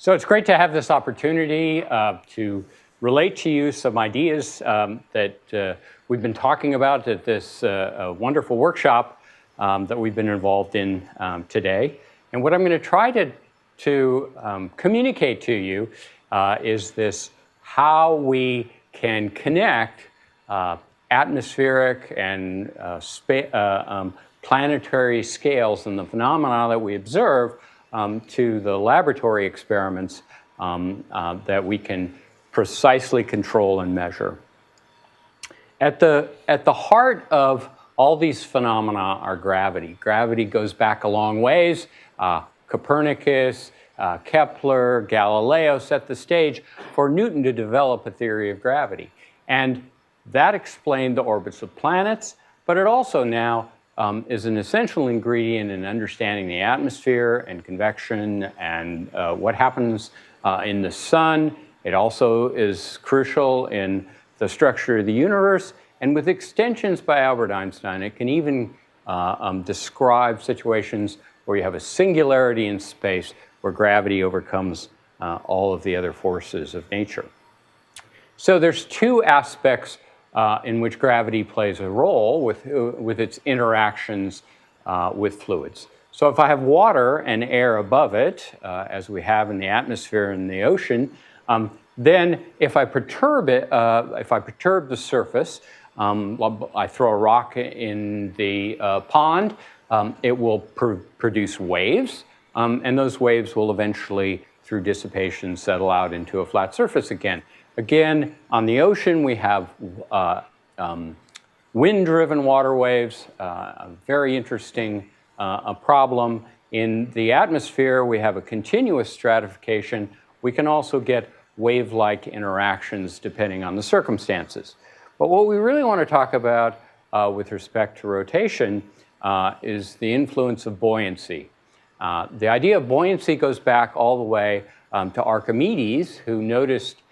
So it's great to have this opportunity to relate to you some ideas that we've been talking about at this wonderful workshop that we've been involved in today. And what I'm going to try to communicate to you is this: how we can connect atmospheric and planetary scales and the phenomena that we observe to the laboratory experiments that we can precisely control and measure. At the heart of all these phenomena are gravity. Gravity goes back a long ways. Copernicus, Kepler, Galileo set the stage for Newton to develop a theory of gravity. And that explained the orbits of planets, but it also now is an essential ingredient in understanding the atmosphere and convection and what happens in the sun. It also is crucial in the structure of the universe. And with extensions by Albert Einstein, it can even describe situations where you have a singularity in space where gravity overcomes all of the other forces of nature. So there's two aspects in which gravity plays a role with its interactions with fluids. So if I have water and air above it, as we have in the atmosphere and the ocean, then if I perturb the surface, I throw a rock in the pond, it will produce waves, and those waves will eventually, through dissipation, settle out into a flat surface again. Again, on the ocean, we have wind-driven water waves, a very interesting problem. In the atmosphere, we have a continuous stratification. We can also get wave-like interactions depending on the circumstances. But what we really want to talk about with respect to rotation is the influence of buoyancy. The idea of buoyancy goes back all the way to Archimedes, who noticed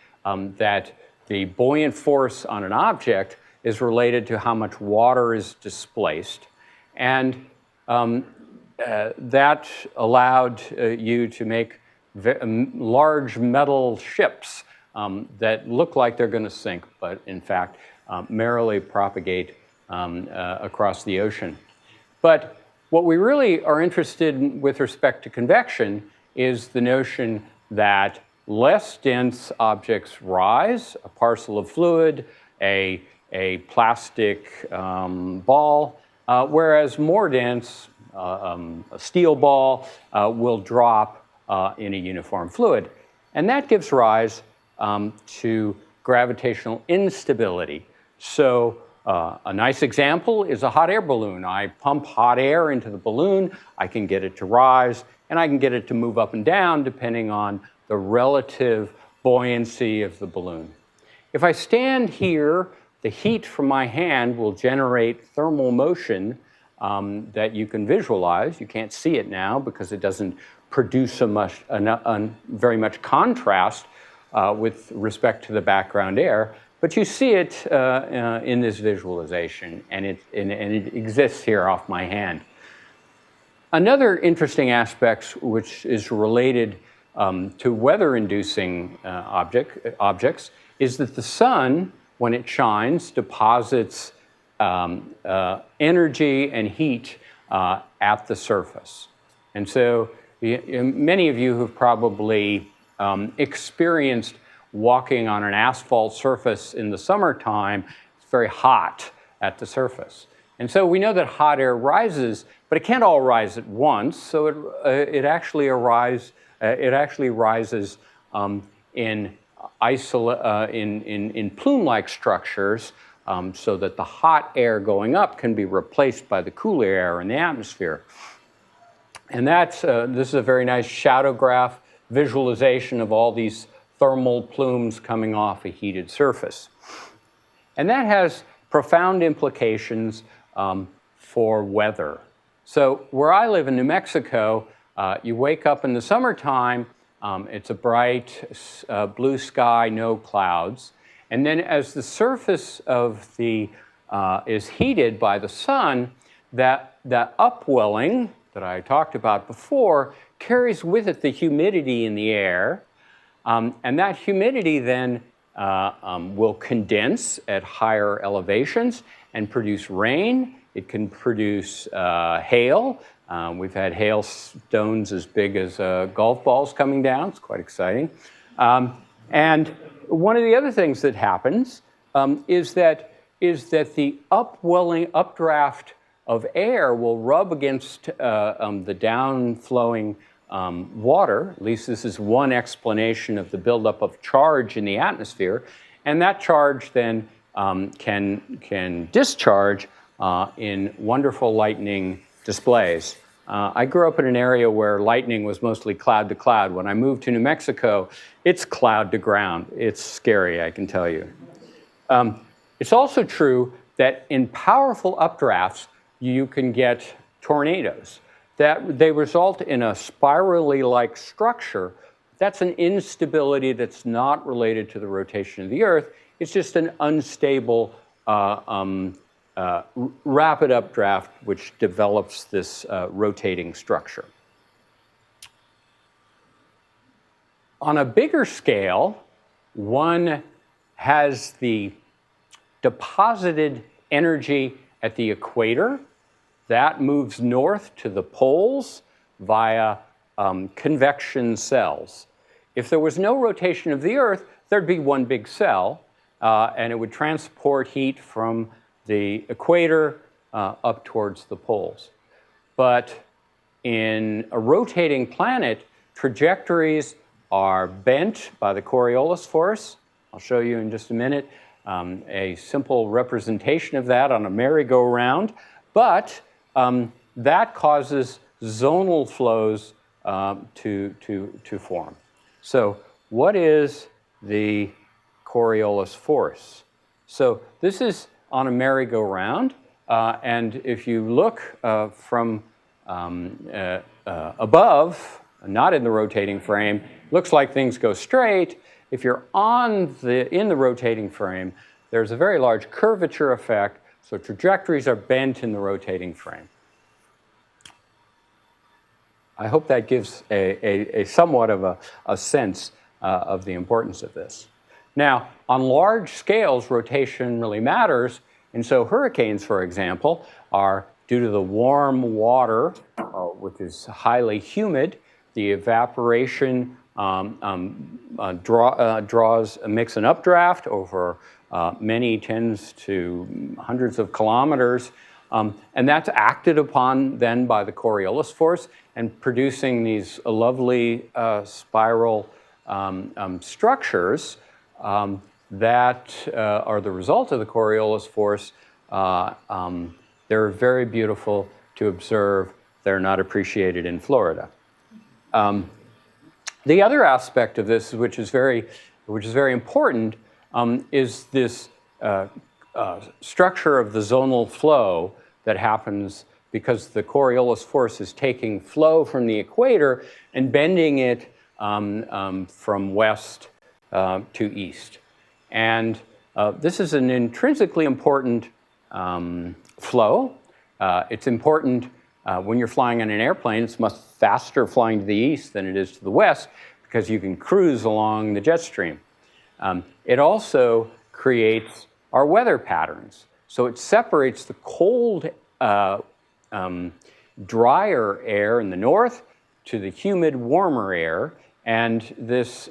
that the buoyant force on an object is related to how much water is displaced. And that allowed you to make large metal ships that look like they're going to sink, but in fact merrily propagate across the ocean. But what we really are interested in with respect to convection is the notion that less dense objects rise, a parcel of fluid, a plastic ball, whereas more dense, a steel ball, will drop in a uniform fluid. And that gives rise to gravitational instability. So a nice example is a hot air balloon. I pump hot air into the balloon, I can get it to rise, and I can get it to move up and down depending on the relative buoyancy of the balloon. If I stand here, the heat from my hand will generate thermal motion that you can visualize. You can't see it now because it doesn't produce very much contrast with respect to the background air, but you see it in this visualization, and it exists here off my hand. Another interesting aspect, which is related to weather-inducing objects, is that the sun, when it shines, deposits energy and heat at the surface. And so many of you have probably experienced walking on an asphalt surface in the summertime. It's very hot at the surface. And so we know that hot air rises, but it can't all rise at once. So it actually rises in plume-like structures, so that the hot air going up can be replaced by the cooler air in the atmosphere. And this is a very nice shadowgraph visualization of all these thermal plumes coming off a heated surface. And that has profound implications for weather. So where I live in New Mexico, you wake up in the summertime, it's a bright blue sky, no clouds. And then as the surface is heated by the sun, that upwelling, that I talked about before carries with it the humidity in the air, and that humidity then will condense at higher elevations and produce rain. It can produce hail. We've had hailstones as big as golf balls coming down. It's quite exciting. And one of the other things that happens is that the updraft of air will rub against the downflowing water. At least this is one explanation of the buildup of charge in the atmosphere. And that charge then can discharge in wonderful lightning displays. I grew up in an area where lightning was mostly cloud to cloud. When I moved to New Mexico, it's cloud to ground. It's scary, I can tell you. It's also true that in powerful updrafts, you can get tornadoes. That they result in a spirally-like structure. That's an instability that's not related to the rotation of the Earth. It's just an unstable, rapid updraft which develops this rotating structure. On a bigger scale, one has the deposited energy at the equator. That moves north to the poles via convection cells. If there was no rotation of the Earth, there'd be one big cell, and it would transport heat from the equator up towards the poles. But in a rotating planet, trajectories are bent by the Coriolis force. I'll show you in just a minute a simple representation of that on a merry-go-round. But that causes zonal flows to form. So what is the Coriolis force? So this is on a merry-go-round, and if you look from above, not in the rotating frame, looks like things go straight. If you're in the rotating frame, there's a very large curvature effect, so trajectories are bent in the rotating frame. I hope that gives a somewhat of a sense of the importance of this. Now, on large scales, rotation really matters, and so hurricanes, for example, are due to the warm water, which is highly humid. The evaporation makes an updraft over many tens to hundreds of kilometers, and that's acted upon then by the Coriolis force and producing these lovely spiral structures that are the result of the Coriolis force. They're very beautiful to observe. They're not appreciated in Florida. The other aspect of this, which is very important, is this structure of the zonal flow that happens because the Coriolis force is taking flow from the equator and bending it from west to east. And this is an intrinsically important flow. It's important when you're flying on an airplane. It's much faster flying to the east than it is to the west because you can cruise along the jet stream. It also creates our weather patterns. So it separates the cold, drier air in the north to the humid, warmer air, and this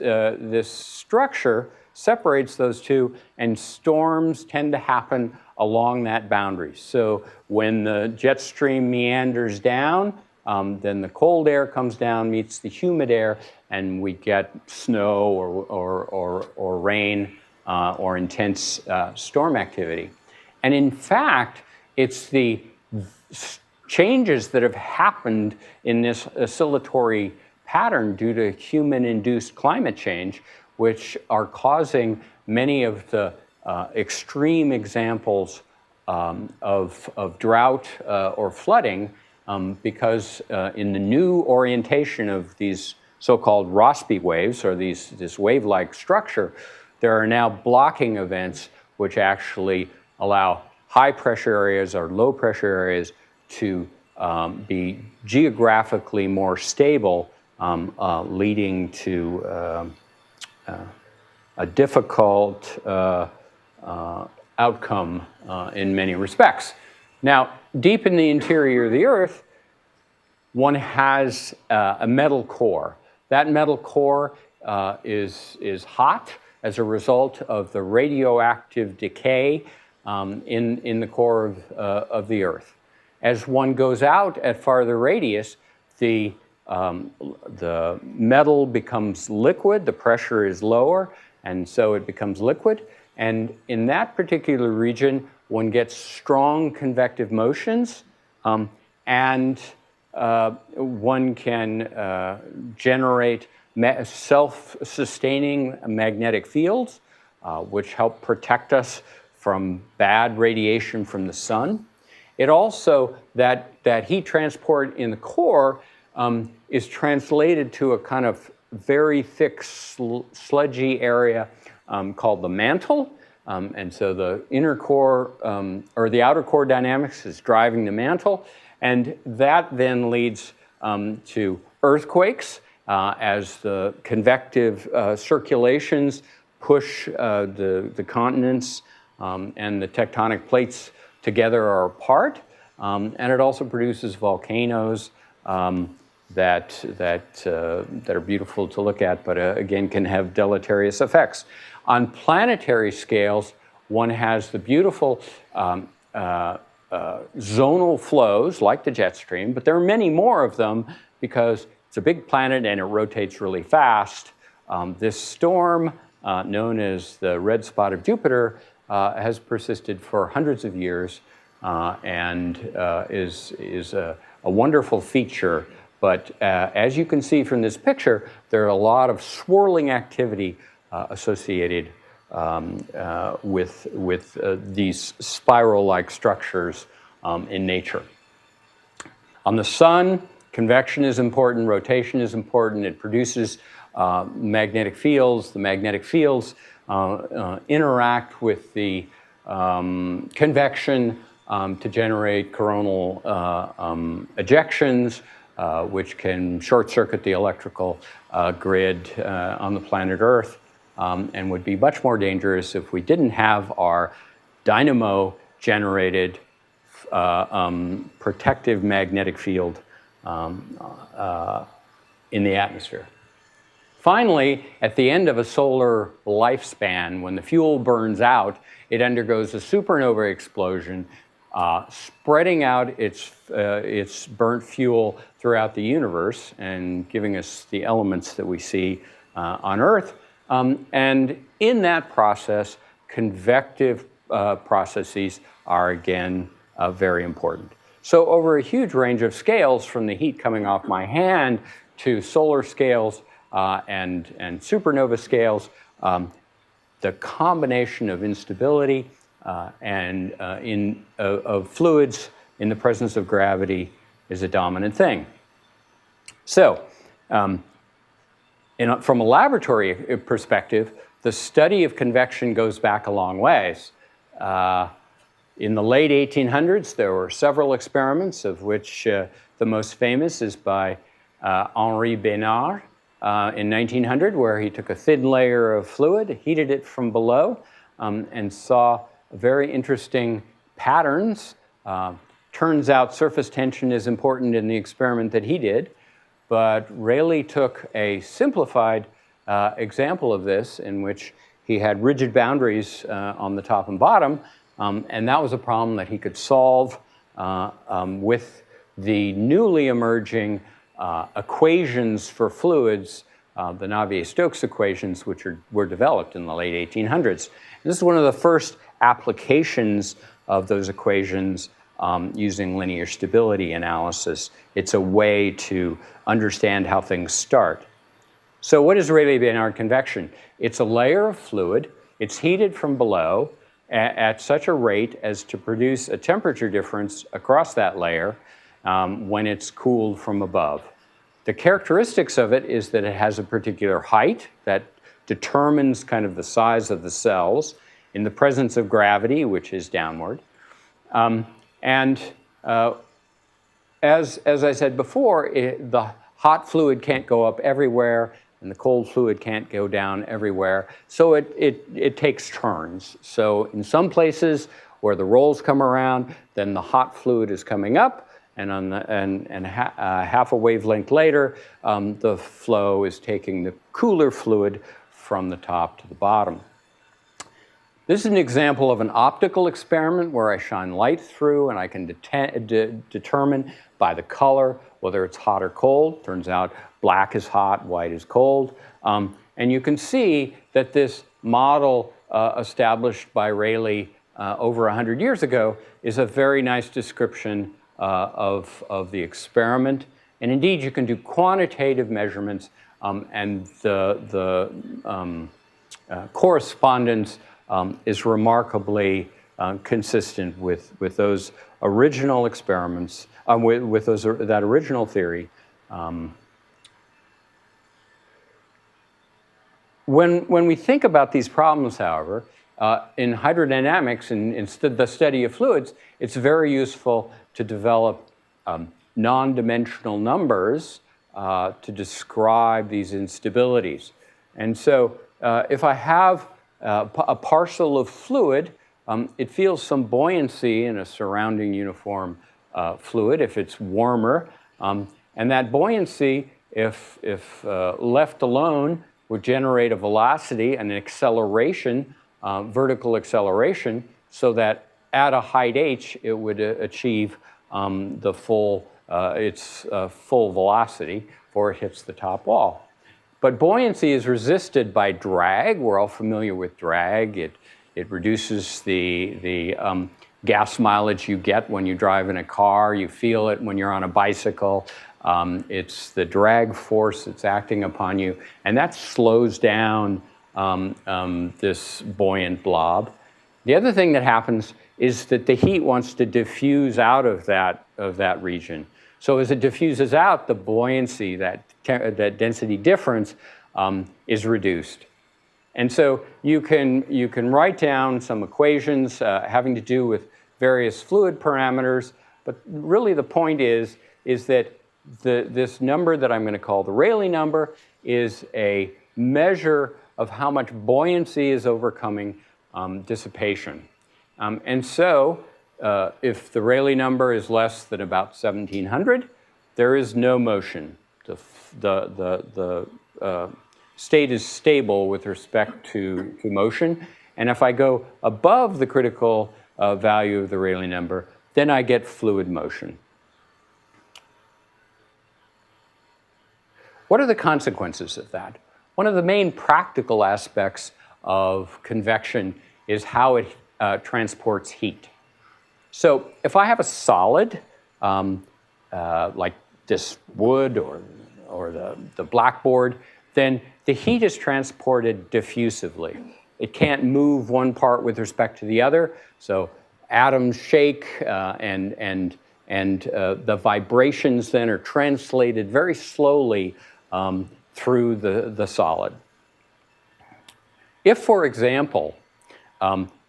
structure separates those two, and storms tend to happen along that boundary. So when the jet stream meanders down, then the cold air comes down, meets the humid air, and we get snow or rain or intense storm activity. And in fact, it's the changes that have happened in this oscillatory pattern due to human-induced climate change, which are causing many of the extreme examples of drought or flooding, because in the new orientation of these so-called Rossby waves, or this wave-like structure, there are now blocking events which actually allow high-pressure areas or low-pressure areas to be geographically more stable, leading to a difficult outcome in many respects. Now, deep in the interior of the Earth, one has a metal core. That metal core is hot as a result of the radioactive decay in the core of the Earth. As one goes out at farther radius, the metal becomes liquid, the pressure is lower, and so it becomes liquid. And in that particular region, one gets strong convective motions, and one can generate self-sustaining magnetic fields, which help protect us from bad radiation from the sun. It also, that heat transport in the core is translated to a kind of very thick, sludgy area called the mantle. And so the inner core, or the outer core dynamics is driving the mantle. And that then leads to earthquakes as the convective circulations push the continents and the tectonic plates together or apart. And it also produces volcanoes that are beautiful to look at, but again can have deleterious effects. On planetary scales, one has the beautiful zonal flows like the jet stream, but there are many more of them because it's a big planet and it rotates really fast. This storm, known as the red spot of Jupiter, has persisted for hundreds of years and is a wonderful feature. But as you can see from this picture, there are a lot of swirling activity associated with these spiral-like structures in nature. On the sun, convection is important, rotation is important. It produces magnetic fields. The magnetic fields interact with the convection to generate coronal ejections, which can short-circuit the electrical grid on the planet Earth, and would be much more dangerous if we didn't have our dynamo-generated protective magnetic field in the atmosphere. Finally, at the end of a solar lifespan, when the fuel burns out, it undergoes a supernova explosion, spreading out its burnt fuel throughout the universe and giving us the elements that we see on Earth. And in that process, convective processes are again very important. So over a huge range of scales, from the heat coming off my hand to solar scales and supernova scales, the combination of instability and of fluids in the presence of gravity is a dominant thing. So, from a laboratory perspective, the study of convection goes back a long ways. In the late 1800s, there were several experiments, of which the most famous is by Henri Bénard in 1900, where he took a thin layer of fluid, heated it from below, and saw very interesting patterns. Turns out surface tension is important in the experiment that he did, but Rayleigh took a simplified example of this in which he had rigid boundaries on the top and bottom, and that was a problem that he could solve with the newly emerging equations for fluids, the Navier-Stokes equations, which were developed in the late 1800s. And this is one of the first applications of those equations using linear stability analysis. It's a way to understand how things start. So what is Rayleigh-Bénard convection? It's a layer of fluid. It's heated from below at such a rate as to produce a temperature difference across that layer when it's cooled from above. The characteristics of it is that it has a particular height that determines kind of the size of the cells in the presence of gravity, which is downward. And as I said before, the hot fluid can't go up everywhere, and the cold fluid can't go down everywhere. So it takes turns. So in some places where the rolls come around, then the hot fluid is coming up, and half a wavelength later, the flow is taking the cooler fluid from the top to the bottom. This is an example of an optical experiment where I shine light through and I can determine by the color whether it's hot or cold. Turns out black is hot, white is cold. And you can see that this model established by Rayleigh over 100 years ago is a very nice description of the experiment. And indeed, you can do quantitative measurements and the correspondence is remarkably consistent with those original experiments, with that original theory. When we think about these problems, however, in hydrodynamics and in the study of fluids, it's very useful to develop non-dimensional numbers to describe these instabilities. And so if I have a parcel of fluid, it feels some buoyancy in a surrounding uniform fluid if it's warmer. And that buoyancy, if left alone, would generate a velocity and an acceleration, vertical acceleration, so that at a height h, it would achieve its full velocity before it hits the top wall. But buoyancy is resisted by drag. We're all familiar with drag. It reduces the gas mileage you get when you drive in a car. You feel it when you're on a bicycle. It's the drag force that's acting upon you, and that slows down this buoyant blob. The other thing that happens is that the heat wants to diffuse out of that region. So as it diffuses out, the buoyancy, that density difference, is reduced. And so you can write down some equations having to do with various fluid parameters, but really the point is that this number that I'm going to call the Rayleigh number is a measure of how much buoyancy is overcoming dissipation. And so if the Rayleigh number is less than about 1700, there is no motion. The state is stable with respect to motion. And if I go above the critical value of the Rayleigh number, then I get fluid motion. What are the consequences of that? One of the main practical aspects of convection is how it transports heat. So if I have a solid, like this wood or the blackboard, then the heat is transported diffusively. It can't move one part with respect to the other, so atoms shake and the vibrations then are translated very slowly through the solid. If, for example,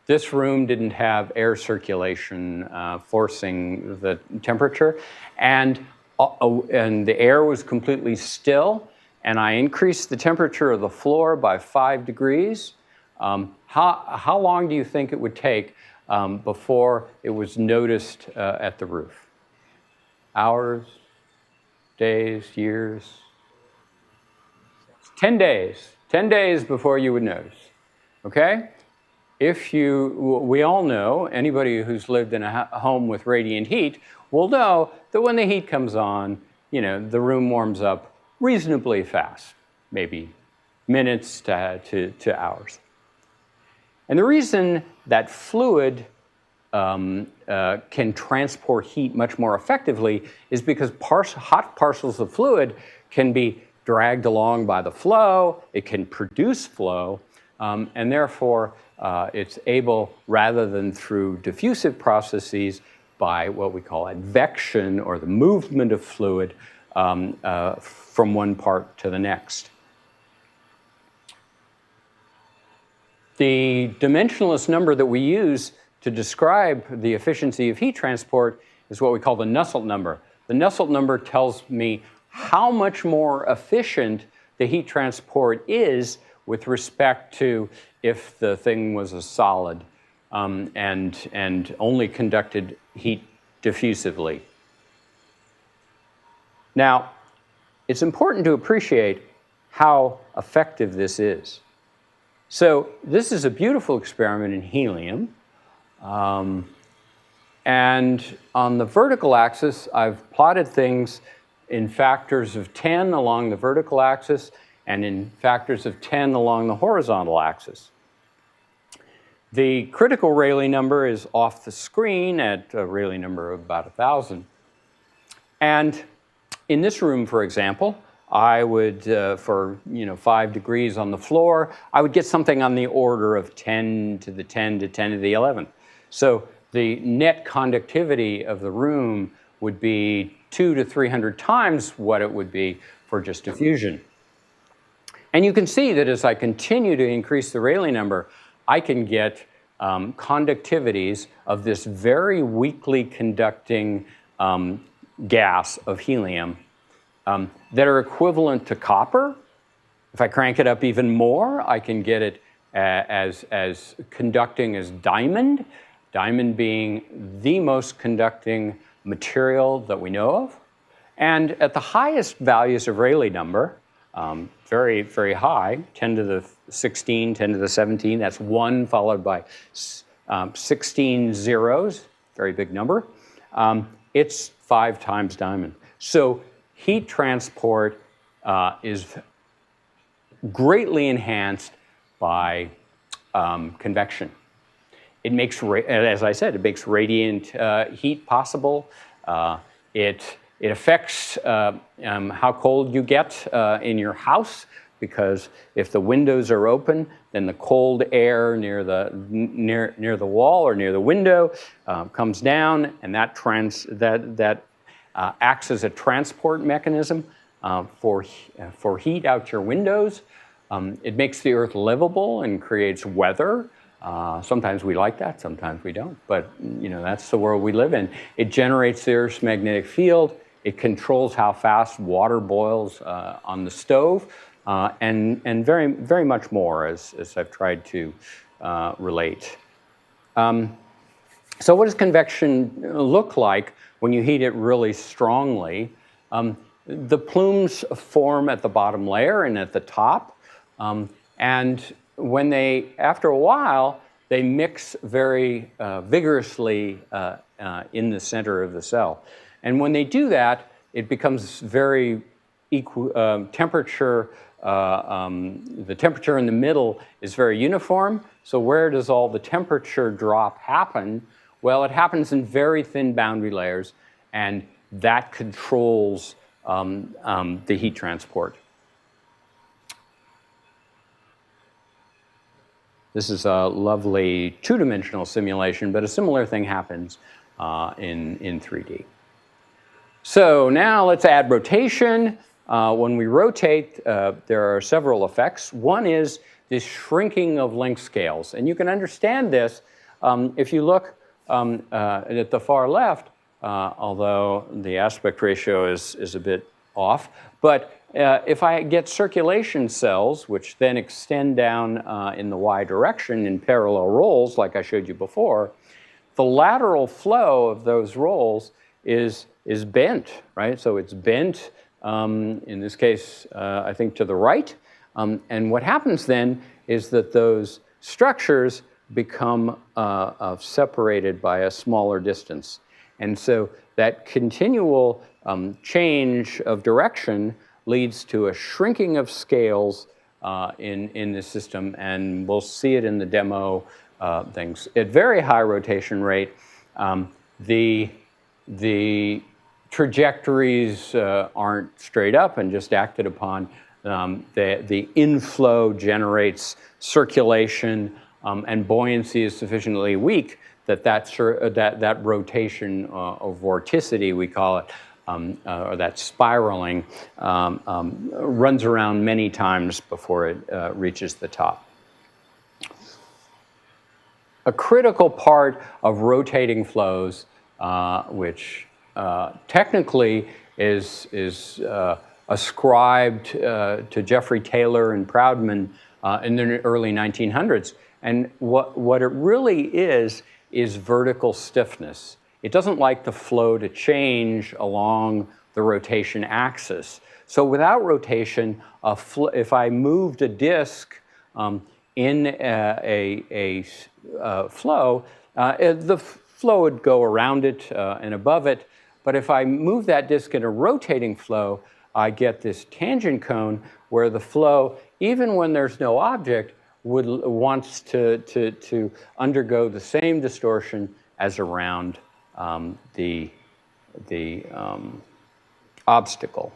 this room didn't have air circulation forcing the temperature, and the air was completely still, and I increased the temperature of the floor by 5 degrees, how long do you think it would take before it was noticed at the roof? Hours, days, years? 10 days. 10 days before you would notice, okay? We all know, anybody who's lived in a home with radiant heat will know that when the heat comes on, the room warms up reasonably fast, maybe minutes to hours. And the reason that fluid can transport heat much more effectively is because hot parcels of fluid can be dragged along by the flow, it can produce flow, and therefore it's able, rather than through diffusive processes, by what we call advection, or the movement of fluid from one part to the next. The dimensionless number that we use to describe the efficiency of heat transport is what we call the Nusselt number. The Nusselt number tells me how much more efficient the heat transport is with respect to if the thing was a solid and only conducted heat diffusively. Now, it's important to appreciate how effective this is. So this is a beautiful experiment in helium. And on the vertical axis, I've plotted things in factors of 10 along the vertical axis and in factors of 10 along the horizontal axis. The critical Rayleigh number is off the screen at a Rayleigh number of about 1,000. And in this room, for example, I would, for 5 degrees on the floor, I would get something on the order of 10 to the 10 to 10 to the 11. So the net conductivity of the room would be 200 to 300 times what it would be for just diffusion. And you can see that as I continue to increase the Rayleigh number, I can get conductivities of this very weakly conducting gas of helium that are equivalent to copper. If I crank it up even more, I can get it as conducting as diamond, diamond being the most conducting material that we know of. And at the highest values of Rayleigh number, very, very high, 10 to the 16, 10 to the 17, that's 1 followed by 16 zeros, very big number. It's 5 times diamond. So heat transport is greatly enhanced by convection. It makes, as I said, it makes radiant heat possible. It affects how cold you get in your house, because if the windows are open, then the cold air near the wall or near the window comes down, and that acts as a transport mechanism for heat out your windows. It makes the earth livable and creates weather. Sometimes we like that, sometimes we don't, but that's the world we live in. It generates the Earth's magnetic field. It controls how fast water boils on the stove, and very, very much more, as I've tried to relate. So what does convection look like when you heat it really strongly? The plumes form at the bottom layer and at the top, and when after a while, they mix very vigorously in the center of the cell. And when they do that, it becomes very temperature. The temperature in the middle is very uniform. So where does all the temperature drop happen? Well, it happens in very thin boundary layers, and that controls the heat transport. This is a lovely two-dimensional simulation, but a similar thing happens in 3D. So now let's add rotation. When we rotate, there are several effects. One is this shrinking of length scales. And you can understand this if you look at the far left, although the aspect ratio is a bit off. But if I get circulation cells, which then extend down in the y direction in parallel rolls, like I showed you before, the lateral flow of those rolls is bent, right? So it's bent, in this case, I think to the right. And what happens then is that those structures become separated by a smaller distance. And so that continual change of direction leads to a shrinking of scales in the system, and we'll see it in the demo things. At very high rotation rate, the trajectories aren't straight up and just acted upon. The inflow generates circulation, and buoyancy is sufficiently weak that rotation, or vorticity we call it, or that spiraling, runs around many times before it reaches the top. A critical part of rotating flows, which technically is ascribed to Jeffrey Taylor and Proudman in the early 1900s. And what it really is vertical stiffness. It doesn't like the flow to change along the rotation axis. So without rotation, if I moved a disk in a flow, the flow would go around it and above it. But if I move that disk in a rotating flow, I get this tangent cone where the flow, even when there's no object, wants to undergo the same distortion as around the obstacle.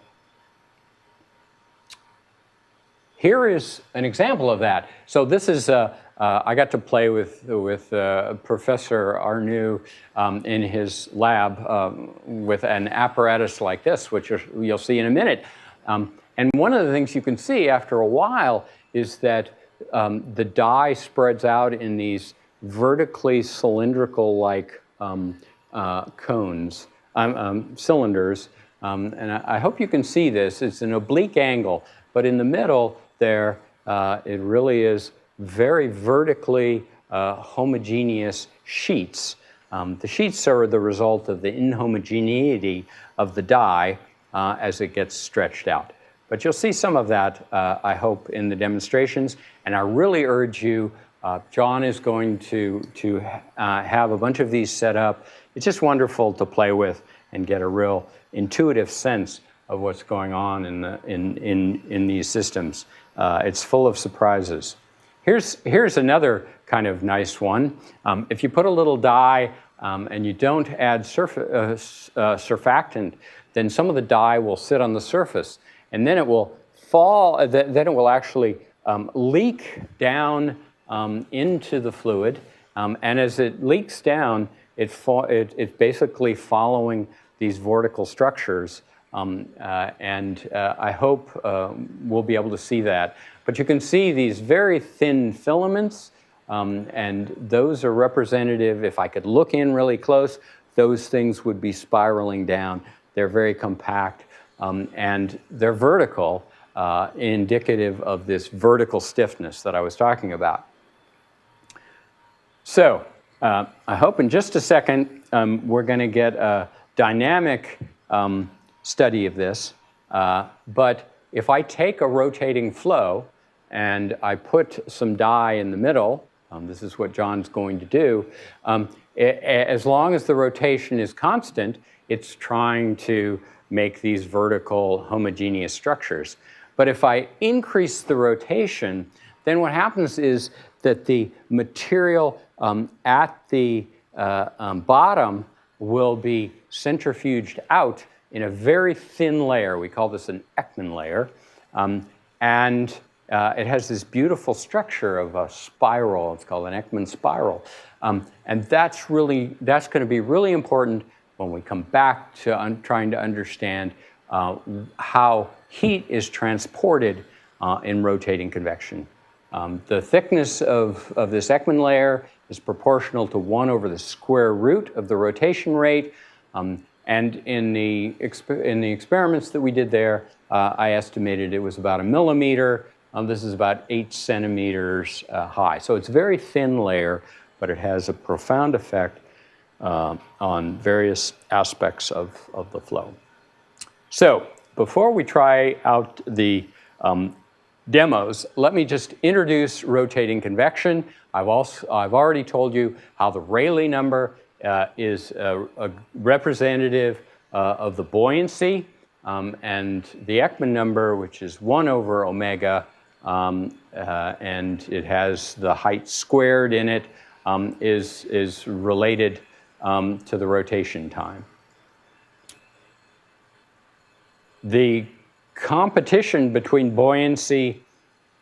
Here is an example of that. So this is, I got to play with Professor Arnoux in his lab with an apparatus like this, which you'll see in a minute. And one of the things you can see after a while is that the die spreads out in these vertically cylindrical-like cones, cylinders. And I hope you can see this. It's an oblique angle, but in the middle there, it really is very vertically homogeneous sheets. The sheets are the result of the inhomogeneity of the die as it gets stretched out. But you'll see some of that, I hope, in the demonstrations. And I really urge you, John is going to have a bunch of these set up. It's just wonderful to play with and get a real intuitive sense of what's going on in these systems. It's full of surprises. Here's another kind of nice one. If you put a little die and you don't add surfactant, then some of the dye will sit on the surface, and then it will fall. Then it will actually leak down into the fluid, and as it leaks down, it's basically following these vertical structures. I hope we'll be able to see that. But you can see these very thin filaments, and those are representative. If I could look in really close, those things would be spiraling down. They're very compact, and they're vertical, indicative of this vertical stiffness that I was talking about. So I hope in just a second we're going to get a dynamic study of this, but if I take a rotating flow and I put some dye in the middle, this is what John's going to do, as long as the rotation is constant, it's trying to make these vertical homogeneous structures. But if I increase the rotation, then what happens is that the material at the bottom will be centrifuged out in a very thin layer. We call this an Ekman layer. And it has this beautiful structure of a spiral. It's called an Ekman spiral. And that's going to be really important when we come back to trying to understand how heat is transported in rotating convection. The thickness of this Ekman layer is proportional to 1 over the square root of the rotation rate. And in the experiments that we did there, I estimated it was about 1 millimeter. This is about 8 centimeters high. So it's a very thin layer, but it has a profound effect on various aspects of the flow. So before we try out the demos, let me just introduce rotating convection. I've already told you how the Rayleigh number is a representative of the buoyancy, and the Ekman number, which is 1 over omega, and it has the height squared in it, is related to the rotation time. The competition between buoyancy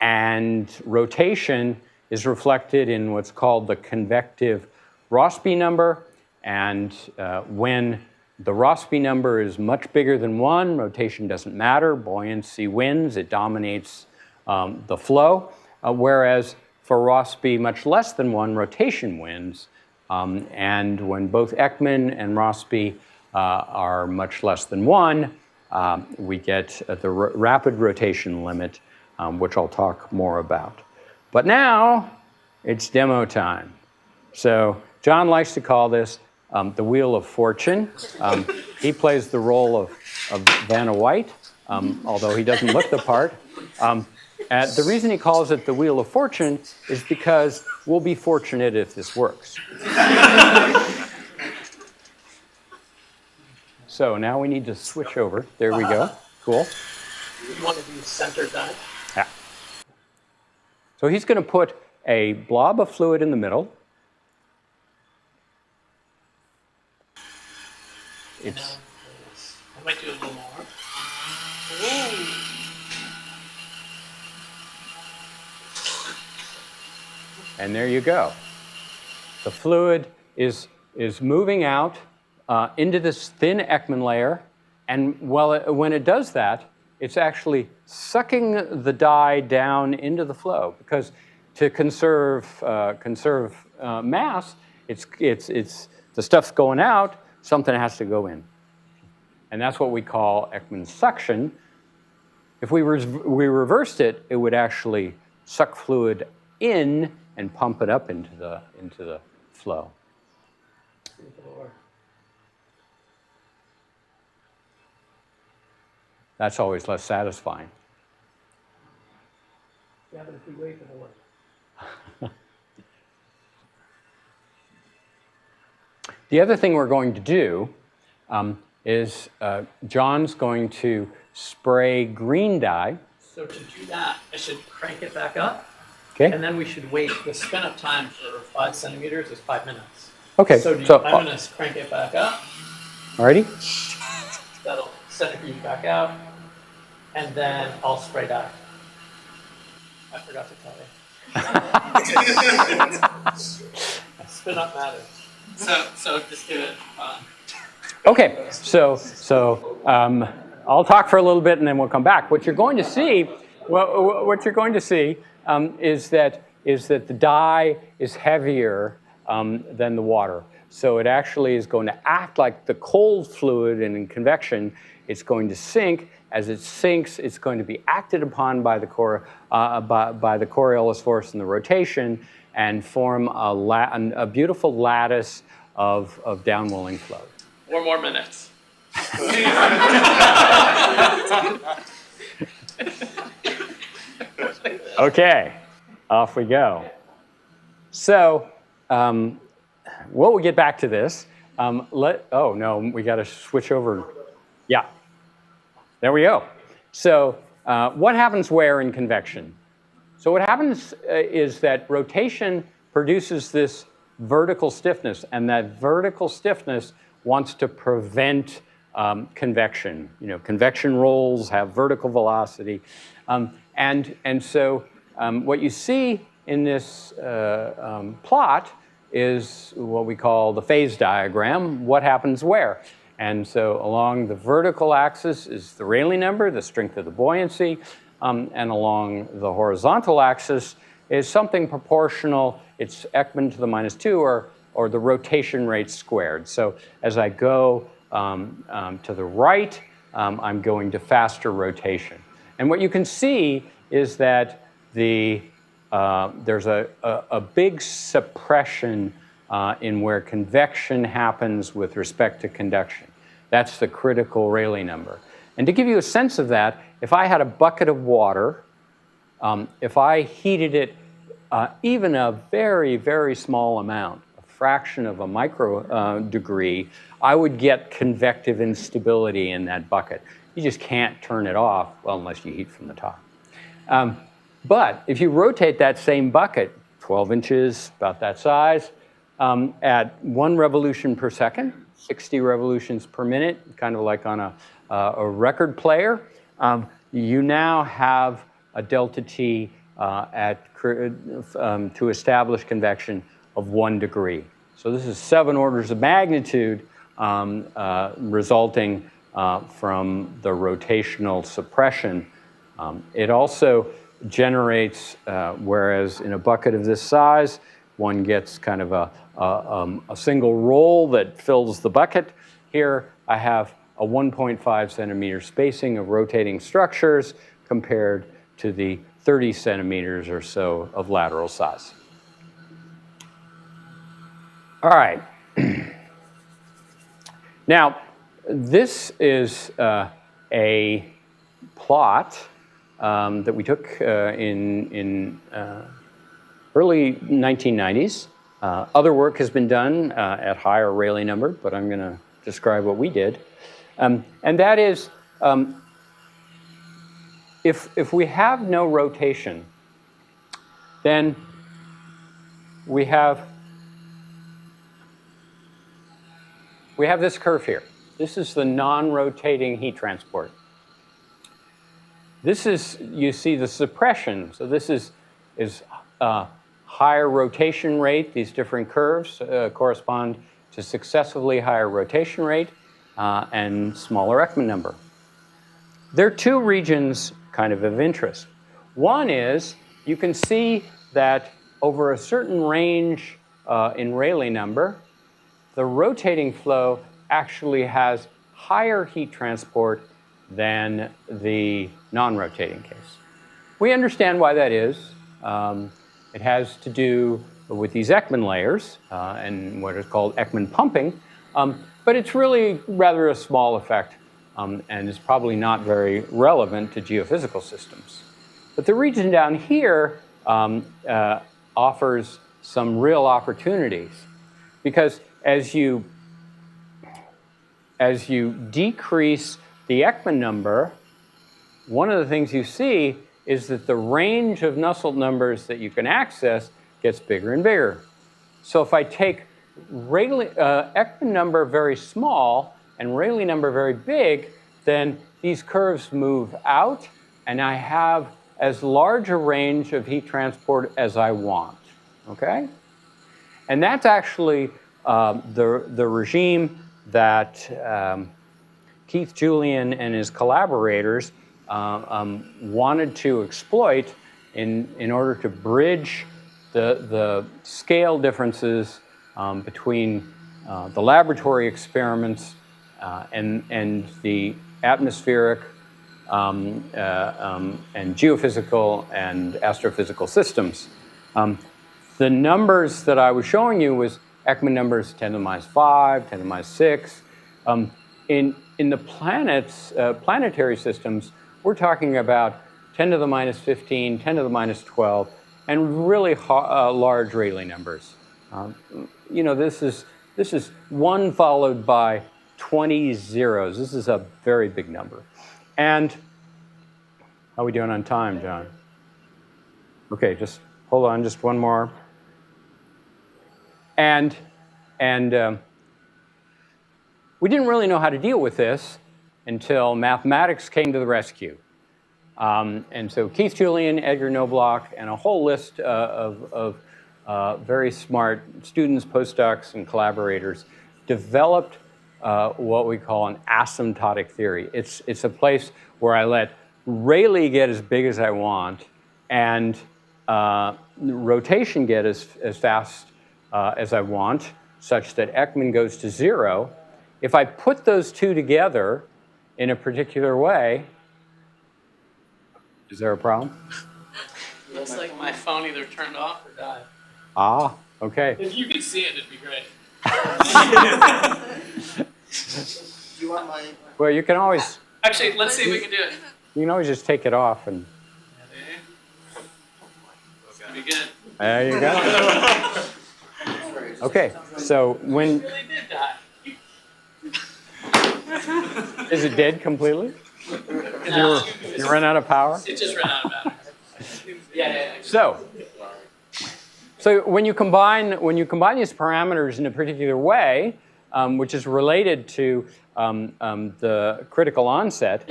and rotation is reflected in what's called the convective Rossby number, and when the Rossby number is much bigger than 1, rotation doesn't matter, buoyancy wins, it dominates the flow, whereas for Rossby much less than 1, rotation wins, and when both Ekman and Rossby are much less than 1, we get the rapid rotation limit, which I'll talk more about. But now it's demo time. So John likes to call this the Wheel of Fortune. He plays the role of Vanna White, although he doesn't look the part. And the reason he calls it the Wheel of Fortune is because we'll be fortunate if this works. So now we need to switch over. There we go. Cool. You want to do center die? Yeah. So he's going to put a blob of fluid in the middle. I might do a little more. Ooh. And there you go. The fluid is moving out into this thin Ekman layer, and when it does that, it's actually sucking the dye down into the flow, because to conserve mass, it's the stuff's going out, something has to go in, and that's what we call Ekman suction. If we reversed it, it would actually suck fluid in and pump it up into the flow. That's always less satisfying. Yeah, but if we wait for the one. The other thing we're going to do is John's going to spray green dye. So to do that, I should crank it back up. Okay. And then we should wait. The spin-up time for 5 centimeters is 5 minutes. Okay. So, I'm going to crank it back up. Alrighty. That'll centrifuge back out. And then I'll spray dye. I forgot to tell you. Spin-up matters. So just do it. Okay. So I'll talk for a little bit and then we'll come back. What you're going to see, is that the dye is heavier than the water. So it actually is going to act like the cold fluid, and in convection, it's going to sink. As it sinks, it's going to be acted upon by the Coriolis force and the rotation, and form a beautiful lattice of downwelling flow. 4 more minutes. Okay, off we go. So, we'll get back to this. Oh no, we got to switch over. Yeah, there we go. So, what happens where in convection? So what happens is that rotation produces this vertical stiffness, and that vertical stiffness wants to prevent convection. You know, convection rolls have vertical velocity. And so what you see in this plot is what we call the phase diagram, what happens where. And so along the vertical axis is the Rayleigh number, the strength of the buoyancy, and along the horizontal axis is something proportional. It's Ekman to the -2, or the rotation rate squared. So as I go to the right, I'm going to faster rotation. And what you can see is that there's a big suppression in where convection happens with respect to conduction. That's the critical Rayleigh number. And to give you a sense of that, if I had a bucket of water, if I heated it even a very, very small amount, a fraction of a micro degree, I would get convective instability in that bucket. You just can't turn it off, well, unless you heat from the top. But if you rotate that same bucket, 12 inches, about that size, at 1 revolution per second, 60 revolutions per minute, kind of like on a record player, you now have a delta T to establish convection of 1 degree. So this is 7 orders of magnitude resulting from the rotational suppression. It also generates, whereas in a bucket of this size, one gets kind of a single roll that fills the bucket. Here, I have a 1.5 centimeter spacing of rotating structures compared to the 30 centimeters or so of lateral size. All right. Now, this is a plot that we took in early 1990s. Other work has been done at higher Rayleigh number, but I'm going to describe what we did. And that is, if we have no rotation, then we have this curve here. This is the non-rotating heat transport. This is, you see the suppression. So this is higher rotation rate. These different curves correspond to successively higher rotation rate and smaller Ekman number. There are two regions kind of interest. One is you can see that over a certain range in Rayleigh number, the rotating flow actually has higher heat transport than the non-rotating case. We understand why that is. It has to do with these Ekman layers and what is called Ekman pumping, but it's really rather a small effect and is probably not very relevant to geophysical systems. But the region down here offers some real opportunities, because as you decrease the Ekman number, one of the things you see is that the range of Nusselt numbers that you can access gets bigger and bigger. So if I take Ekman number very small and Rayleigh number very big, then these curves move out, and I have as large a range of heat transport as I want, okay? And that's actually the regime that Keith Julian and his collaborators wanted to exploit in order to bridge the scale differences between the laboratory experiments and the atmospheric and geophysical and astrophysical systems. The numbers that I was showing you was Ekman numbers 10 to the minus 5, 10 to the minus 6. In the planets, planetary systems, we're talking about 10 to the minus 15, 10 to the minus 12, and really large Rayleigh numbers. You know, this is 1 followed by 20 zeros. This is a very big number. And how are we doing on time, John? Okay, just hold on, just one more. And we didn't really know how to deal with this until mathematics came to the rescue. And so Keith Julian, Edgar Knobloch, and a whole list of very smart students, postdocs, and collaborators developed what we call an asymptotic theory. It's a place where I let Rayleigh get as big as I want and rotation get as fast as I want, such that Ekman goes to 0. If I put those two together in a particular way, is there a problem? Looks like my phone either turned off or died. Ah, okay. If you could see it, it'd be great. Do you want my... Well, you can always... Actually, let's see if we can do it. You can always just take it off and... It's gonna be good. There you go. Okay, so when... It really did die. Is it dead completely? No, You ran out of power? it just ran out of battery. Yeah. So when you combine these parameters in a particular way, which is related to the critical onset,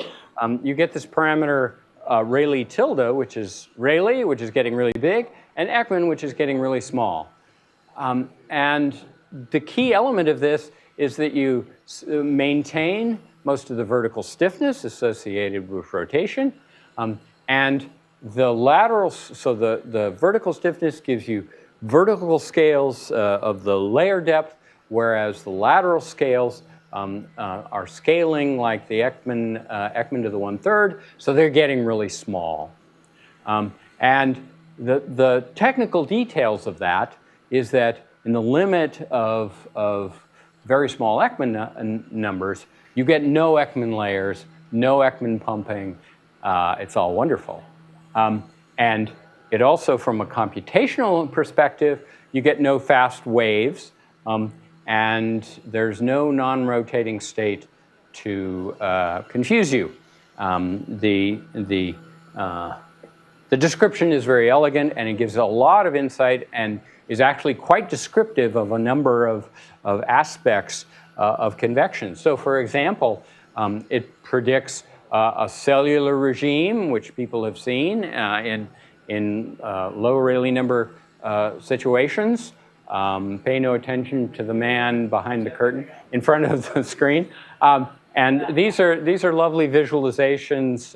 you get this parameter Rayleigh tilde, which is Rayleigh, which is getting really big, and Ekman, which is getting really small. And the key element of this is that you maintain most of the vertical stiffness associated with rotation, and the lateral, so the vertical stiffness gives you vertical scales of the layer depth, whereas the lateral scales are scaling like the Ekman to the 1/3, so they're getting really small. And the technical details of that is that in the limit of very small Ekman numbers, you get no Ekman layers, no Ekman pumping. It's all wonderful. And it also, from a computational perspective, you get no fast waves, and there's no non-rotating state to confuse you. The description is very elegant, and it gives a lot of insight and is actually quite descriptive of a number of aspects of convection. So, for example, it predicts a cellular regime, which people have seen in low Rayleigh number situations. Pay no attention to the man behind the curtain in front of the screen. And these are lovely visualizations.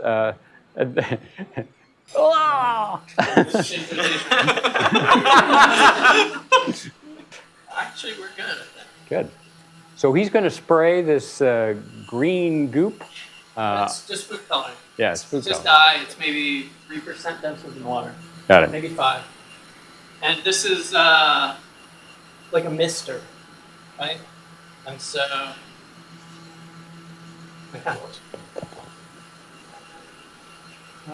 Oh! Actually, we're good at that. Good. So he's going to spray this green goop. It's just food coloring. Yeah, it's food It's just coloring. dye. It's maybe 3% denser than water. Got it. Maybe 5. And this is like a mister, right? And so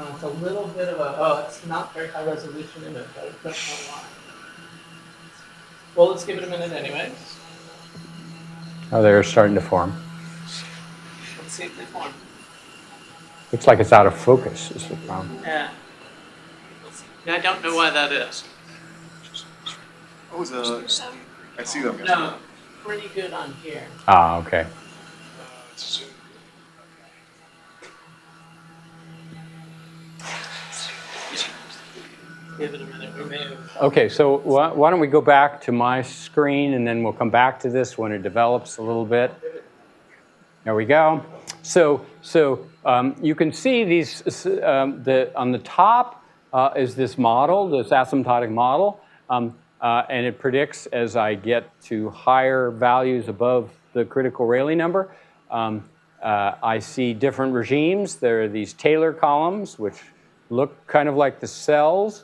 it's a little bit of it's not very high resolution image. I don't know why. Well, let's give it a minute anyways. Oh, they're starting to form. Let's see if they form. Looks like it's out of focus is the problem. Yeah. I don't know why that is. Oh, I see them. No, pretty good on here. Ah, okay. Give it a minute. We may have. Okay, so why don't we go back to my screen, and then we'll come back to this when it develops a little bit. There we go. So you can see these. On the top is this model, this asymptotic model, and it predicts as I get to higher values above the critical Rayleigh number. I see different regimes. There are these Taylor columns, which look kind of like the cells,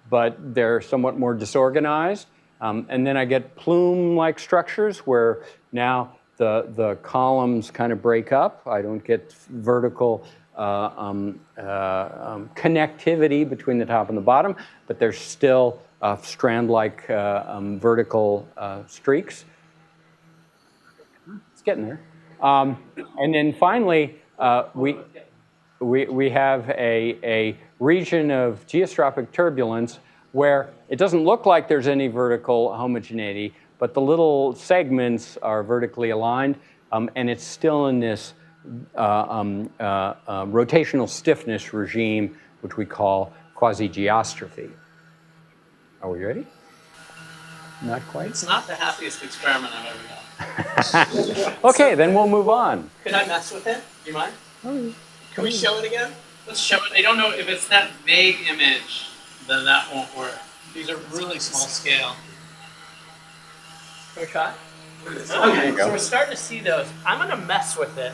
but they're somewhat more disorganized. And then I get plume-like structures where now the columns kind of break up. I don't get vertical connectivity between the top and the bottom, but there's still strand-like vertical streaks. It's getting there. And then finally, we have a region of geostrophic turbulence where it doesn't look like there's any vertical homogeneity, but the little segments are vertically aligned, and it's still in this rotational stiffness regime, which we call quasi-geostrophy. Are we ready? Not quite? It's not the happiest experiment I've ever done. Okay, then we'll move on. Could I mess with it? Do you mind? Can we show it again? Let's show it. I don't know if it's that vague image, then that won't work. These are really small scale. Can we try? Okay, so we're starting to see those. I'm going to mess with it.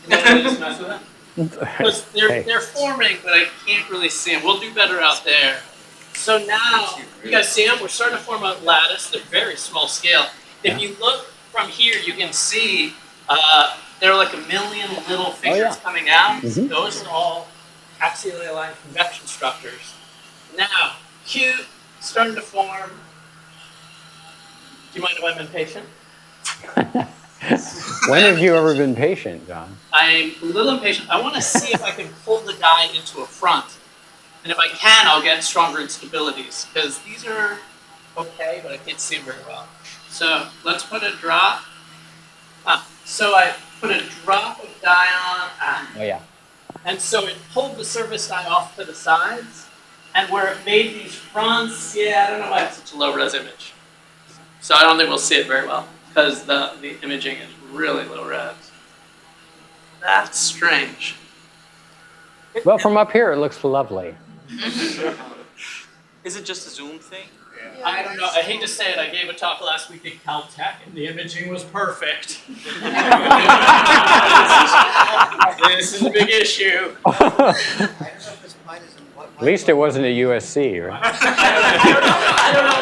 You want me to just mess with it? Because they're forming, but I can't really see them. We'll do better out there. So now, you guys see them? We're starting to form a lattice. They're very small scale. If you look from here, you can see there are like a million little figures coming out. Mm-hmm. Those are all axially aligned convection structures. Now, cute, starting to form. Do you mind if I'm impatient? When have you ever been patient, John? I'm a little impatient. I want to see if I can pull the die into a front. And if I can, I'll get stronger instabilities. Because these are okay, but I can't see them very well. So let's put a drop. So I put a drop of dye on. Oh, yeah. And so it pulled the surface dye off to the sides. And where it made these fronts, I don't know why it's such a low res image. So I don't think we'll see it very well. Because the imaging is really low res. That's strange. Well, from up here, it looks lovely. Is it just a zoom thing? I don't know. I hate to say it. I gave a talk last week at Caltech, and the imaging was perfect. This is a big issue. I don't know if this pine is in what. At least it wasn't at USC, right? I don't know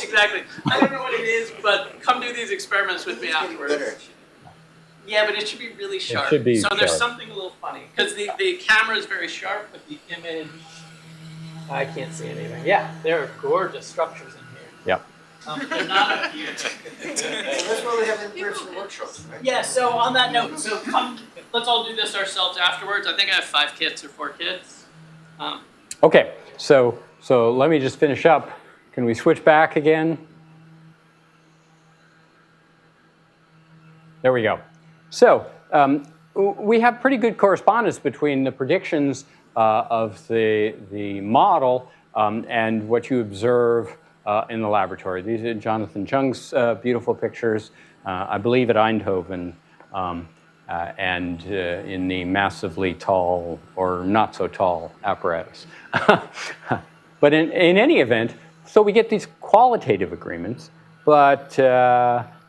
exactly. I don't know what it is, but come do these experiments with me afterwards. Yeah, but it should be really sharp. should be so there's sharp. something a little funny because the camera is very sharp, but the image, I can't see anything. Yeah, there are gorgeous structures in here. Yep. They're not up here. So that's why we have in-person workshops, right? Yeah. So on that note, so come, let's all do this ourselves afterwards. I think I have 5 kits or 4 kits. Okay, so let me just finish up. Can we switch back again? There we go. So we have pretty good correspondence between the predictions of the model and what you observe in the laboratory. These are Jonathan Chung's beautiful pictures, I believe at Eindhoven, and in the massively tall or not so tall apparatus. But in any event, so we get these qualitative agreements, but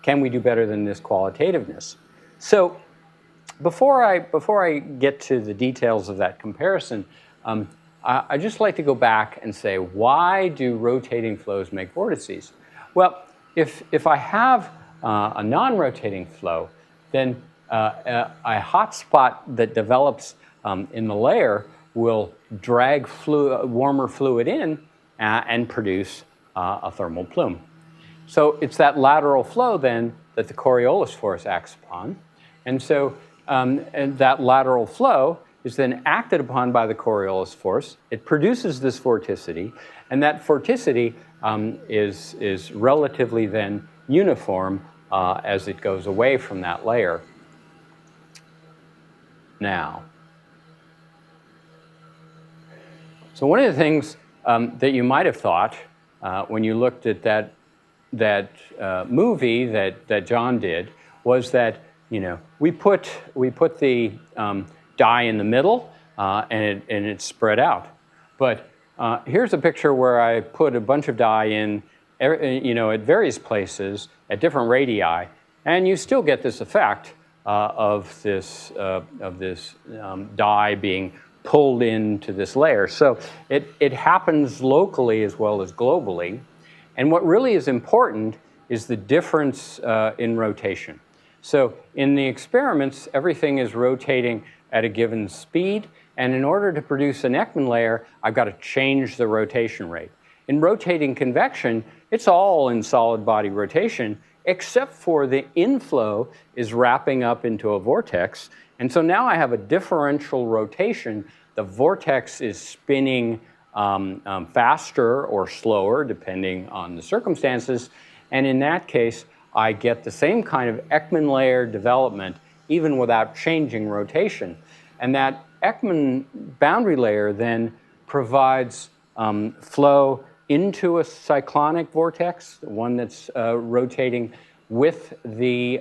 can we do better than this qualitativeness? So before I get to the details of that comparison, I just like to go back and say, why do rotating flows make vortices? Well, if I have a non-rotating flow, then a hot spot that develops in the layer will drag warmer fluid in and produce a thermal plume. So it's that lateral flow then that the Coriolis force acts upon. And so and that lateral flow is then acted upon by the Coriolis force. It produces this vorticity, and that vorticity is relatively then uniform as it goes away from that layer. Now, so one of the things that you might have thought when you looked at that movie that John did was that, you know, we put the dye in the middle and it's spread out. But here's a picture where I put a bunch of dye in, you know, at various places at different radii, and you still get this effect of this dye being pulled into this layer. So it happens locally as well as globally. And what really is important is the difference in rotation. So in the experiments, everything is rotating at a given speed, and in order to produce an Ekman layer, I've got to change the rotation rate. In rotating convection, it's all in solid body rotation, except for the inflow is wrapping up into a vortex, and so now I have a differential rotation. The vortex is spinning faster or slower, depending on the circumstances, and in that case, I get the same kind of Ekman layer development even without changing rotation. And that Ekman boundary layer then provides flow into a cyclonic vortex, one that's rotating with the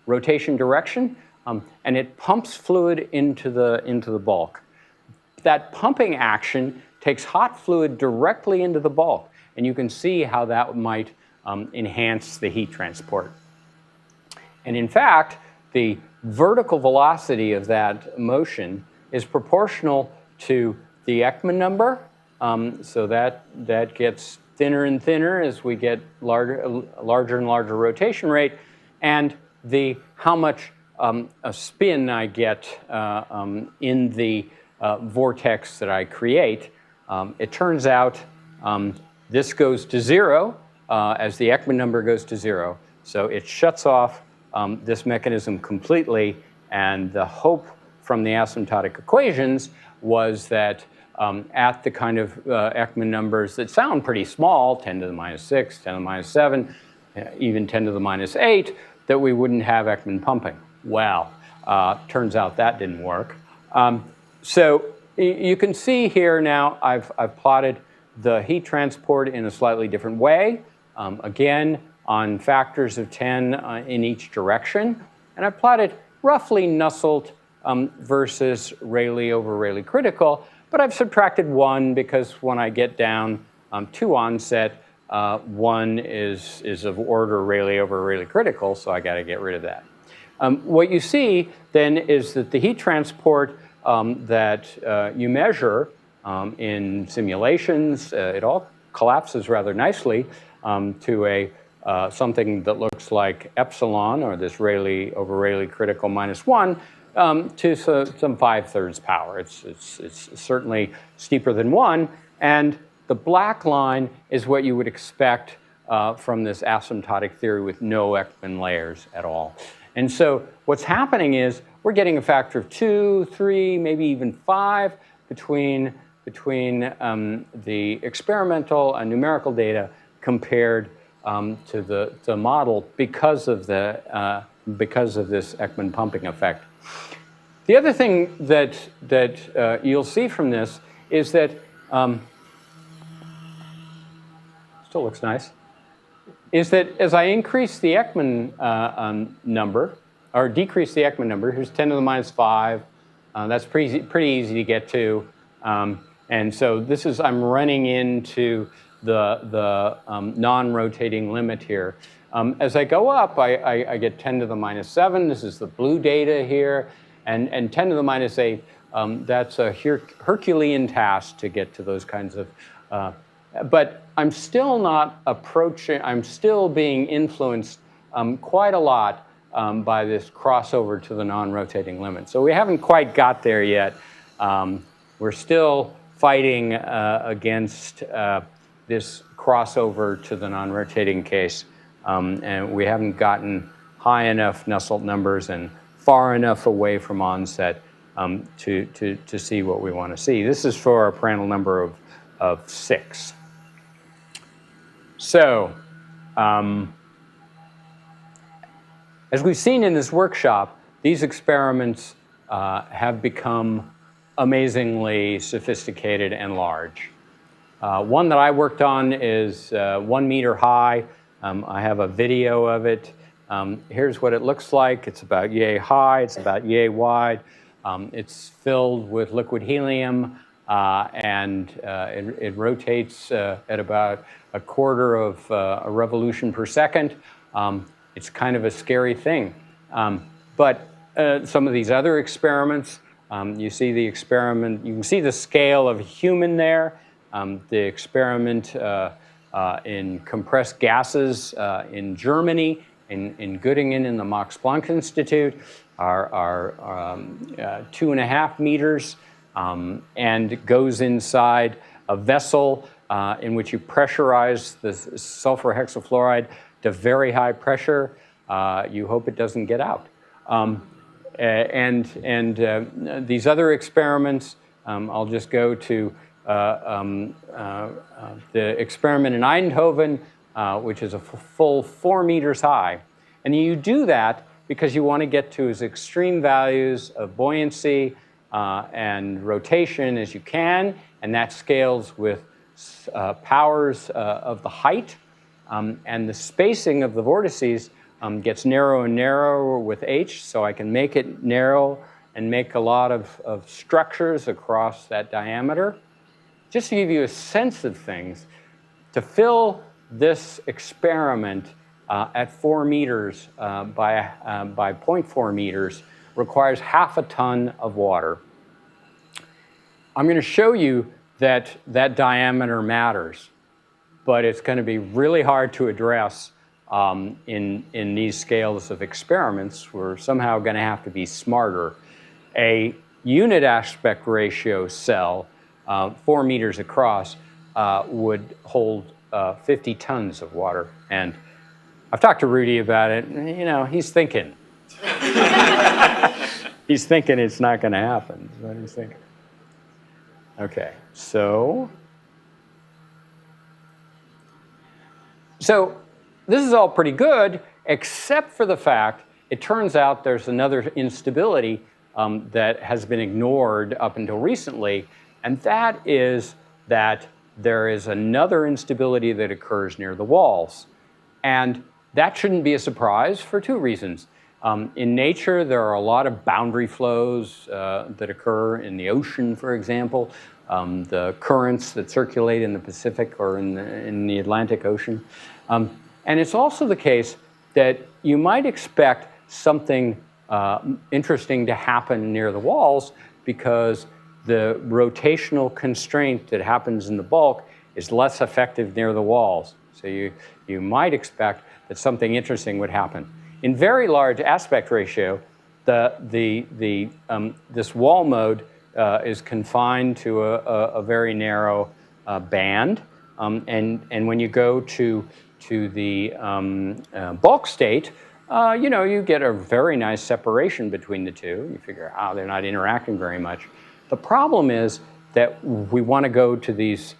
rotation direction, and it pumps fluid into the bulk. That pumping action takes hot fluid directly into the bulk, and you can see how that might enhance the heat transport. And in fact, the vertical velocity of that motion is proportional to the Ekman number, so that gets thinner and thinner as we get larger and larger rotation rate, and how much a spin I get in the vortex that I create. It turns out this goes to 0 as the Ekman number goes to 0. So it shuts off this mechanism completely, and the hope from the asymptotic equations was that at the kind of Ekman numbers that sound pretty small, 10 to the minus 6, 10 to the minus 7, even 10 to the minus 8, that we wouldn't have Ekman pumping. Well, turns out that didn't work. So you can see here now I've plotted the heat transport in a slightly different way, again on factors of 10 in each direction, and I've plotted roughly Nusselt versus Rayleigh over Rayleigh critical, but I've subtracted 1 because when I get down to onset, one is of order Rayleigh over Rayleigh critical, so I got to get rid of that. What you see then is that the heat transport that you measure in simulations, it all collapses rather nicely to a something that looks like epsilon, or this Rayleigh over Rayleigh critical minus 1, to some 5/3 power. It's certainly steeper than 1, and the black line is what you would expect from this asymptotic theory with no Ekman layers at all. And so what's happening is we're getting a factor of 2, 3, maybe even 5 between the experimental and numerical data compared to the model because of this Ekman pumping effect. The other thing that you'll see from this is that still looks nice, is that as I increase the Ekman number, or decrease the Ekman number, here's 10 to the minus 5, that's pretty easy to get to, and so this is, I'm running into the non-rotating limit here. As I go up, I get 10 to the minus 7, this is the blue data here, and 10 to the minus 8, that's a Herculean task to get to those kinds of, but I'm still not approaching, I'm still being influenced quite a lot by this crossover to the non-rotating limit. So we haven't quite got there yet. We're still fighting against this crossover to the non-rotating case, and we haven't gotten high enough Nusselt numbers and far enough away from onset to see what we want to see. This is for a Prandtl number of 6. So, as we've seen in this workshop, these experiments have become amazingly sophisticated and large. One that I worked on is 1 meter high. I have a video of it. Here's what it looks like. It's about yay high, it's about yay wide. It's filled with liquid helium, and it rotates at about a quarter of a revolution per second. It's kind of a scary thing. But some of these other experiments, you see the experiment, you can see the scale of human there. The experiment in compressed gases in Germany, in Göttingen in the Max Planck Institute, are 2.5 meters, and goes inside a vessel in which you pressurize the sulfur hexafluoride to very high pressure. You hope it doesn't get out. These other experiments, I'll just go to the experiment in Eindhoven, which is a full 4 meters high. And you do that because you want to get to as extreme values of buoyancy and rotation as you can, and that scales with powers of the height, and the spacing of the vortices gets narrower and narrower with h, so I can make it narrow and make a lot of structures across that diameter. Just to give you a sense of things, to fill this experiment at 4 meters by 0.4 meters requires half a ton of water. I'm going to show you that that diameter matters, but it's going to be really hard to address in these scales of experiments. We're somehow going to have to be smarter. A unit aspect ratio cell, 4 meters across, would hold 50 tons of water. And I've talked to Rudy about it, and, you know, he's thinking. He's thinking it's not going to happen. Is what he's thinking. Okay, so this is all pretty good, except for the fact it turns out there's another instability that has been ignored up until recently, and that is that there is another instability that occurs near the walls. And that shouldn't be a surprise for 2 reasons. In nature, there are a lot of boundary flows that occur in the ocean, for example, the currents that circulate in the Pacific or in the Atlantic Ocean. And it's also the case that you might expect something interesting to happen near the walls because the rotational constraint that happens in the bulk is less effective near the walls. So you might expect that something interesting would happen. In very large aspect ratio, this wall mode is confined to a very narrow band. And when you go to the bulk state, you get a very nice separation between the two. You figure, they're not interacting very much. The problem is that we want to go to these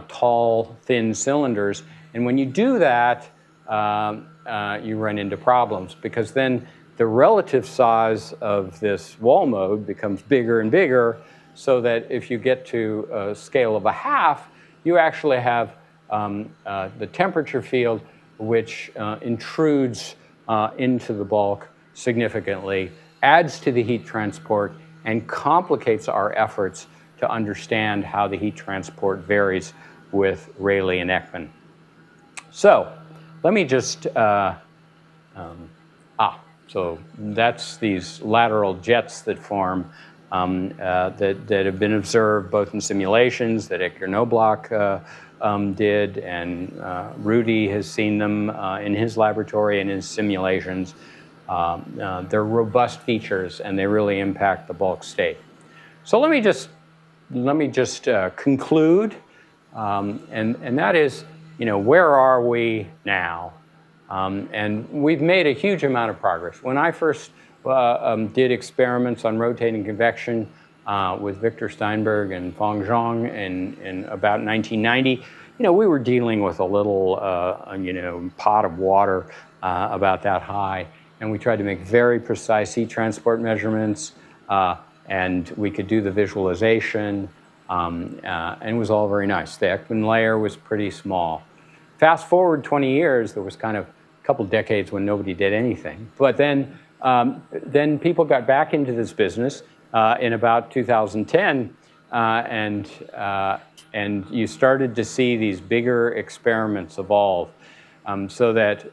tall, thin cylinders. And when you do that, you run into problems because then the relative size of this wall mode becomes bigger and bigger so that if you get to a scale of a half, you actually have the temperature field which intrudes into the bulk significantly, adds to the heat transport, and complicates our efforts to understand how the heat transport varies with Rayleigh and Ekman. So let me just, so that's these lateral jets that form that have been observed both in simulations that Ecke did, and Rudy has seen them in his laboratory and his simulations. They're robust features and they really impact the bulk state. So let me just conclude, and that is, where are we now? And we've made a huge amount of progress. When I first did experiments on rotating convection with Victor Steinberg and Feng Zhang in about 1990, we were dealing with a little, pot of water about that high, and we tried to make very precise heat transport measurements, and we could do the visualization, and it was all very nice. The Ekman layer was pretty small. Fast forward 20 years, there was kind of a couple decades when nobody did anything. But then people got back into this business in about 2010, and you started to see these bigger experiments evolve, so that,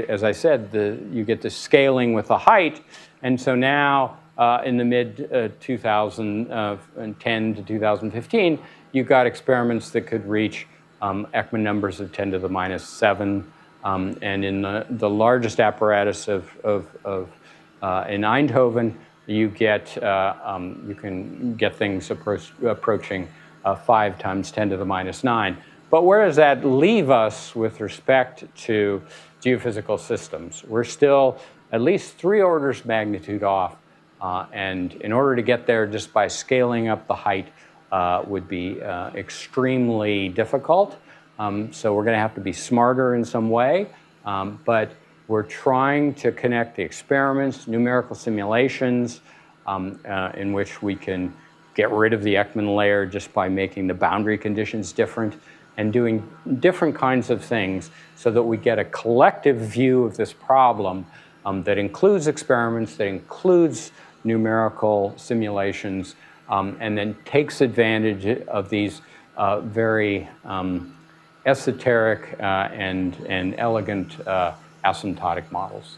as I said, you get the scaling with the height, and so now in the mid 2010 to 2015, you got experiments that could reach Ekman numbers of 10 to the minus 7, and in the largest apparatus in Eindhoven, you can get things approaching 5 times 10 to the minus 9. But where does that leave us with respect to geophysical systems? We're still at least 3 orders of magnitude off, and in order to get there just by scaling up the height would be extremely difficult. So we're going to have to be smarter in some way, but we're trying to connect the experiments, numerical simulations, in which we can get rid of the Ekman layer just by making the boundary conditions different and doing different kinds of things so that we get a collective view of this problem that includes experiments, that includes numerical simulations, and then takes advantage of these very esoteric and elegant asymptotic models.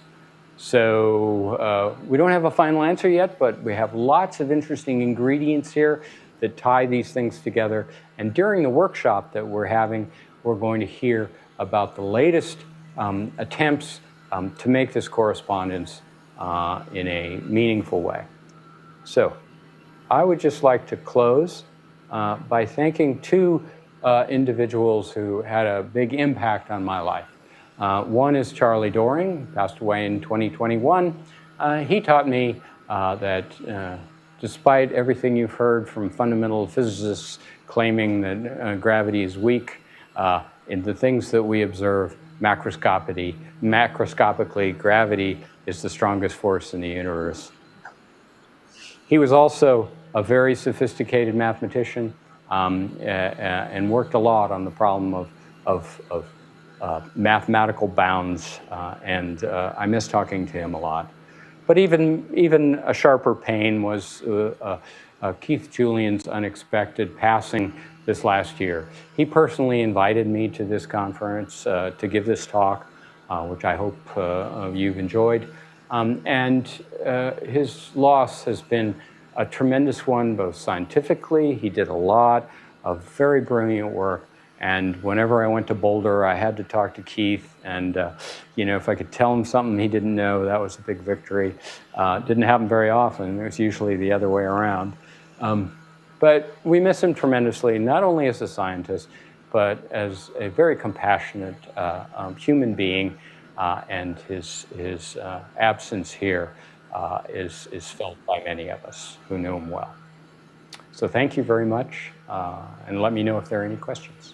So we don't have a final answer yet, but we have lots of interesting ingredients here that tie these things together. And during the workshop that we're having, we're going to hear about the latest attempts to make this correspondence in a meaningful way. So I would just like to close by thanking 2 individuals who had a big impact on my life. One is Charlie Doring, passed away in 2021. He taught me that despite everything you've heard from fundamental physicists claiming that gravity is weak, in the things that we observe macroscopically, gravity is the strongest force in the universe. He was also a very sophisticated mathematician, and worked a lot on the problem of mathematical bounds, and I miss talking to him a lot. But even a sharper pain was Keith Julian's unexpected passing this last year. He personally invited me to this conference to give this talk, which I hope you've enjoyed. And his loss has been a tremendous one, both scientifically. He did a lot of very brilliant work. And whenever I went to Boulder, I had to talk to Keith. And if I could tell him something he didn't know, that was a big victory. Didn't happen very often. It was usually the other way around. But we miss him tremendously, not only as a scientist, but as a very compassionate human being. And his absence here is felt by many of us who knew him well. So thank you very much, and let me know if there are any questions.